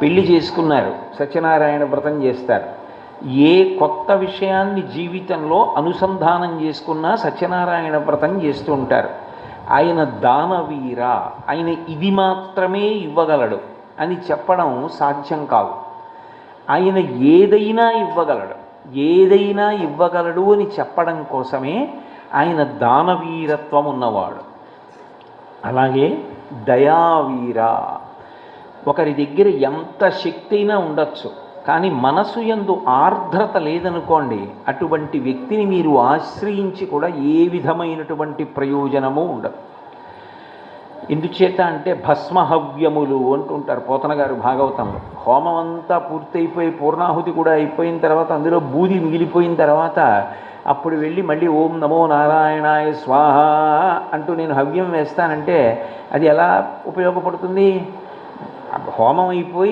పెళ్లి చేసుకున్నారు, సత్యనారాయణ వ్రతం చేస్తారు. ఏ కొత్త విషయాన్ని జీవితంలో అనుసంధానం చేసుకున్నా సత్యనారాయణ వ్రతం చేస్తూ ఉంటారు. ఆయన దానవీర, ఆయన ఇది మాత్రమే ఇవ్వగలడు అని చెప్పడం సాధ్యం కాదు. ఆయన ఏదైనా ఇవ్వగలడు, ఏదైనా ఇవ్వగలడు అని చెప్పడం కోసమే ఆయన దానవీరత్వం ఉన్నవాడు. అలాగే దయావీర, ఒకరి దగ్గర ఎంత శక్తి అయినా ఉండొచ్చు, కానీ మనసు యందు ఆర్ద్రత లేదనుకోండి, అటువంటి వ్యక్తిని మీరు ఆశ్రయించి కూడా ఏ విధమైనటువంటి ప్రయోజనము ఉండదు. ఎందుచేత అంటే భస్మహవ్యములు అంటుంటారు పోతన గారు భాగవతంలో. హోమం అంతా పూర్తయిపోయి పూర్ణాహుతి కూడా అయిపోయిన తర్వాత అందులో బూది మిగిలిపోయిన తర్వాత అప్పుడు వెళ్ళి మళ్ళీ ఓం నమో నారాయణాయ స్వాహ అంటూ నేను హవ్యం వేస్తానంటే అది ఎలా ఉపయోగపడుతుంది? హోమం అయిపోయి